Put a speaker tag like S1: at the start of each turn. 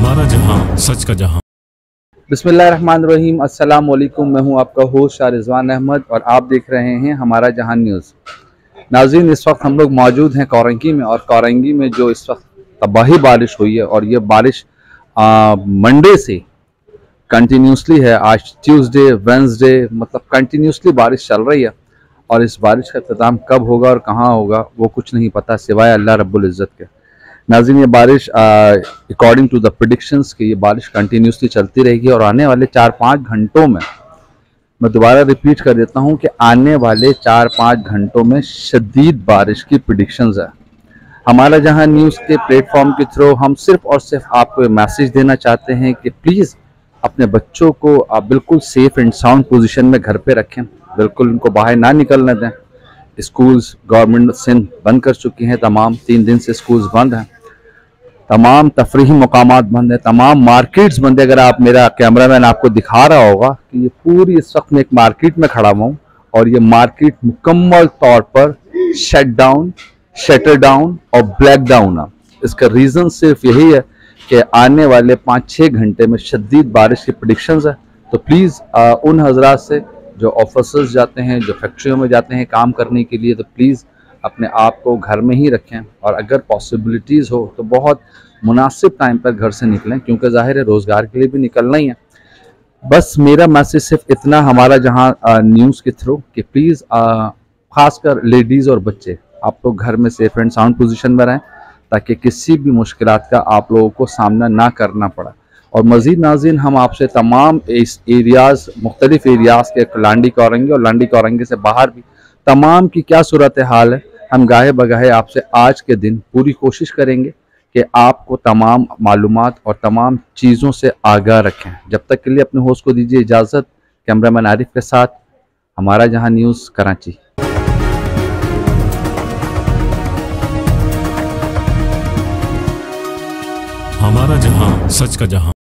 S1: हमारा जहां सच का जहां।
S2: बिस्मिल्लाहिर्रहमानिर्रहीम। अस्सलाम वालेकुम। मैं हूं आपका होस्ट शाह रिजवान अहमद और आप देख रहे हैं हमारा जहां न्यूज़। नाज़रीन, इस वक्त हम लोग मौजूद हैं कोरंगी में, और कोरंगी में जो इस वक्त तबाही बारिश हुई है, और ये बारिश मंडे से कंटिन्यूसली है। आज ट्यूसडे, वेंसडे, मतलब कंटिन्यूसली बारिश चल रही है, और इस बारिश का इख्तिताम कब होगा और कहाँ होगा वो कुछ नहीं पता सिवाय अल्लाह रब्बुल इज़्ज़त के। नाज़रीन, ये बारिश अकॉर्डिंग टू द प्रेडिक्शंस कि ये बारिश कंटिन्यूसली चलती रहेगी, और आने वाले 4-5 घंटों में, मैं दोबारा रिपीट कर देता हूँ कि आने वाले 4-5 घंटों में शदीद बारिश की प्रेडिक्शंस है। हमारा जहां न्यूज़ के प्लेटफॉर्म के थ्रू हम सिर्फ और सिर्फ आपको मैसेज देना चाहते हैं कि प्लीज़ अपने बच्चों को आप बिल्कुल सेफ एंड साउंड पोजीशन में घर पे रखें, बिल्कुल उनको बाहर ना निकलने दें। स्कूल्स गवर्नमेंट सिंध बंद कर चुकी हैं, तमाम 3 दिन से स्कूल्स बंद हैं, तमाम तफरीही मकामात बंद है, तमाम मार्केट्स बंद है। अगर आप, मेरा कैमरामैन आपको दिखा रहा होगा कि ये पूरी इस वक्त मैं एक मार्केट में खड़ा हुआ हूँ, और ये मार्केट मुकम्मल तौर पर शट डाउन, शटर डाउन और ब्लैक डाउन है। इसका रीज़न सिर्फ यही है कि आने वाले 5-6 घंटे में शदीद बारिश की प्रेडिक्शंस है। तो प्लीज़ उन हजरात से जो ऑफिसर्स जाते हैं, जो फैक्ट्रियों में जाते हैं काम करने के लिए, तो प्लीज़ अपने आप को घर में ही रखें, और अगर पॉसिबिलिटीज़ हो तो बहुत मुनासिब टाइम पर घर से निकलें, क्योंकि ज़ाहिर है रोज़गार के लिए भी निकलना ही है। बस मेरा मैसेज सिर्फ इतना हमारा जहां न्यूज़ के थ्रू कि प्लीज़ ख़ासकर लेडीज़ और बच्चे आप लोग घर में सेफ एंड साउंड पोजीशन में रहें, ताकि किसी भी मुश्किलात का आप लोगों को सामना ना करना पड़ा। और मज़ीद नाज़रीन, हम आपसे तमाम इस एरियाज़, मुख्तलिफ एरियाज़ के लांडी कोरंगी और लांडी कोरंगी से बाहर भी तमाम की क्या सूरत हाल है, हम गाहे बगाहे आपसे आज के दिन पूरी कोशिश करेंगे कि आपको तमाम मालूमात और तमाम चीज़ों से आगाह रखें। जब तक के लिए अपने होस्ट को दीजिए इजाज़त। कैमरामैन आरिफ के साथ हमारा जहां न्यूज़, कराची।
S1: हमारा जहां सच का जहां।